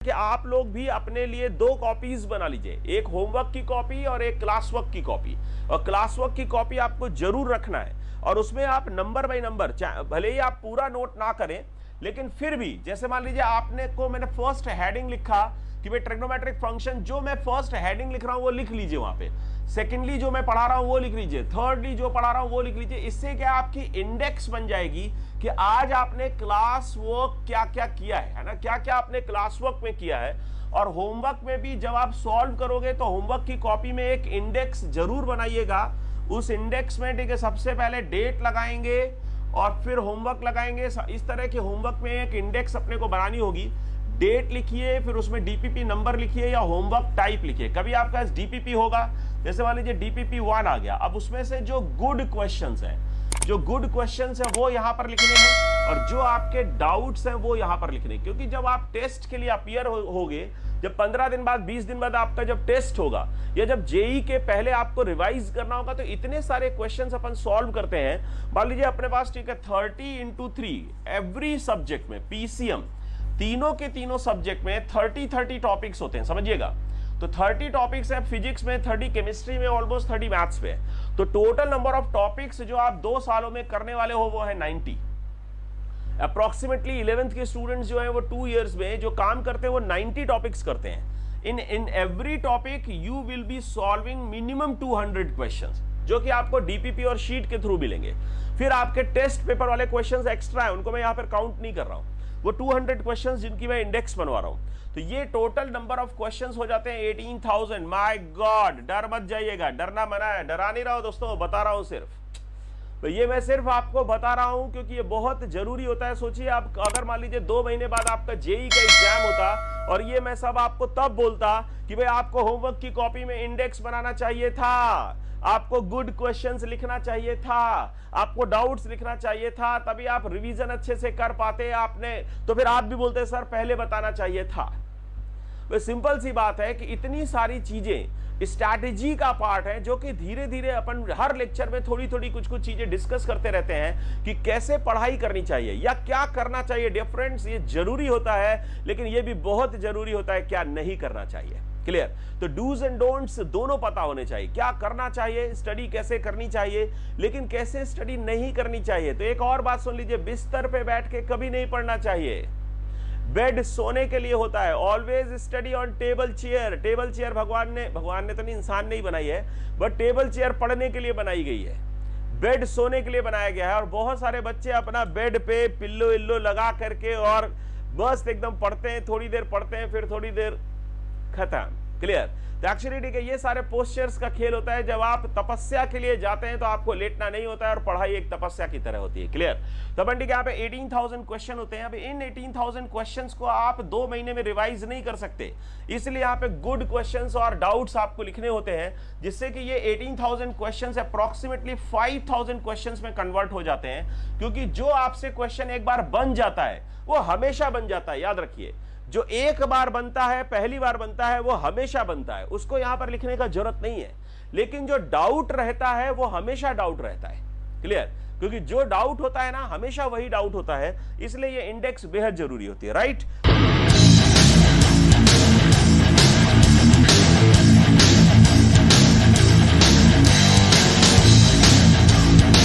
कि आप लोग भी अपने लिए 2 कॉपीज बना लीजिए, एक होमवर्क की कॉपी और एक क्लास वर्क की कॉपी। और क्लास वर्क की कॉपी आपको जरूर रखना है और उसमें आप नंबर बाय नंबर, भले ही आप पूरा नोट ना करें लेकिन फिर भी, जैसे मान लीजिए आपने को मैंने फर्स्ट हेडिंग लिखा कि भाई ट्रिग्नोमेट्रिक फंक्शन, जो मैं फर्स्ट हेडिंग लिख रहा हूं वो लिख लीजिए वहां पे। सेकेंडली जो मैं पढ़ा रहा हूं वो लिख लीजिए। थर्डली जो पढ़ा रहा हूं वो लिख लीजिए। इससे क्या आपकी इंडेक्स बन जाएगी कि आज आपने क्लास वर्क क्या क्या किया है ना, क्या क्या आपने क्लास वर्क में किया है। और होमवर्क में भी जब आप सॉल्व करोगे तो होमवर्क की कॉपी में एक इंडेक्स जरूर बनाइएगा। उस इंडेक्स में ठीक है, सबसे पहले डेट लगाएंगे और फिर होमवर्क लगाएंगे। इस तरह के होमवर्क में एक इंडेक्स अपने को बनानी होगी। डेट लिखिए, फिर उसमें डीपीपी नंबर लिखिए या होमवर्क टाइप लिखिए। कभी आपका डीपीपी होगा, जैसे मान लीजिए डीपीपी 1 आ गया, अब उसमें से जो गुड क्वेश्चंस हैं, जो गुड क्वेश्चंस हैं वो यहां पर लिखने हैं और जो आपके डाउट्स हैं वो यहां पर लिखने हैं। क्योंकि जब आप टेस्ट के लिए अपीयर होगे, जब 15 दिन बाद 20 दिन बाद आपका जब टेस्ट होगा या जब जेई के पहले आपको रिवाइज करना होगा, तो इतने सारे क्वेश्चंस अपन सॉल्व करते हैं। मान लीजिए अपने पास ठीक है 30 into 3 एवरी सब्जेक्ट में, पीसीएम तीनों के तीनों सब्जेक्ट में 30 टॉपिक्स होते हैं, समझिएगा। तो 30 टॉपिक्स है फिजिक्स में, 30 केमिस्ट्री में, ऑलमोस्ट 30 मैथ्स में। तो टोटल नंबर ऑफ टॉपिक्स जो आप 2 सालों में करने वाले हो वो है 90। अप्रोक्सीमेटली 11th के स्टूडेंट्स जो हैं वो 2 इयर्स में जो काम करते हैं वो 90 टॉपिक्स करते हैं। In every topic you will be solving minimum 200 questions, जो कि आपको डीपीपी और शीट के थ्रू मिलेंगे। फिर आपके टेस्ट पेपर वाले क्वेश्चंस एक्स्ट्रा है, उनको मैं यहां पर काउंट नहीं कर रहा हूं। वो 200 क्वेश्चंस जिनकी मैं इंडेक्स बनवा रहा हूं। तो ये टोटल नंबर ऑफ क्वेश्चंस हो जाते हैं 18,000। माय गॉड, डर मत जाइएगा, डरना मना है, डरा नहीं रहा हूं दोस्तों, बता रहा हूं सिर्फ। तो ये मैं सिर्फ आपको बता रहा हूं क्योंकि ये बहुत जरूरी होता है। सोचिए आप अगर मान लीजिए 2 महीने बाद आपका जेई का एग्जाम होता और ये मैं सब आपको तब बोलता कि भाई आपको होमवर्क की कॉपी में इंडेक्स बनाना चाहिए था, आपको गुड क्वेश्चंस लिखना चाहिए था, आपको डाउट्स लिखना चाहिए था, तभी आप रिवीजन अच्छे से कर पाते। आपने तो फिर आप भी बोलते सर पहले बताना चाहिए था। तो सिंपल सी बात है कि इतनी सारी चीजें स्ट्रैटेजी का पार्ट है, जो कि धीरे धीरे अपन हर लेक्चर में थोड़ी थोड़ी कुछ कुछ चीजें डिस्कस करते रहते हैं कि कैसे पढ़ाई करनी चाहिए या क्या करना चाहिए। डिफरेंस ये जरूरी होता है, लेकिन ये भी बहुत जरूरी होता है क्या नहीं करना चाहिए। क्लियर? तो डूज एंड डोंट्स दोनों पता होने चाहिए। क्या करना चाहिए, स्टडी कैसे करनी चाहिए, लेकिन कैसे स्टडी नहीं करनी चाहिए। तो एक और बात सुन लीजिए, बिस्तर पे बैठ के कभी नहीं पढ़ना चाहिए। बेड सोने के लिए होता है। Always study on table chair. Table chair भगवान ने तो नहीं, इंसान ने ही बनाई है, बट टेबल चेयर पढ़ने के लिए बनाई गई है। बेड सोने के लिए बनाया गया है। और बहुत सारे बच्चे अपना बेड पे पिल्लो इल्लो लगा करके और बस एकदम पढ़ते हैं, थोड़ी देर पढ़ते हैं, फिर थोड़ी देर खत्म। क्लियर? तो एक्चुअली ठीक है, ये सारे पोस्चर्स का खेल होता है। जब आप तपस्या के लिए जाते हैं तो आपको लेटना नहीं होता है और पढ़ाई एक तपस्या की तरह होती है। क्लियर? तो अपन ठीक है, यहाँ पे 18,000 क्वेश्चन होते हैं। अब इन 18,000 क्वेश्चंस को आप 2 महीने में रिवाइज नहीं कर सकते, इसलिए यहाँ पे गुड क्वेश्चंस और डाउट्स आपको लिखने होते हैं, जिससे कि ये 18,000 क्वेश्चंस अप्रोक्सीमेटली 5,000 क्वेश्चंस में कन्वर्ट हो जाते हैं। क्योंकि जो आपसे क्वेश्चन एक बार बन जाता है वो हमेशा बन जाता है। याद रखिए, जो एक बार बनता है, पहली बार बनता है, वो हमेशा बनता है, उसको यहां पर लिखने का जरूरत नहीं है। लेकिन जो डाउट रहता है वो हमेशा डाउट रहता है। क्लियर? क्योंकि जो डाउट होता है ना, हमेशा वही डाउट होता है, इसलिए ये इंडेक्स बेहद जरूरी होती है। राइट?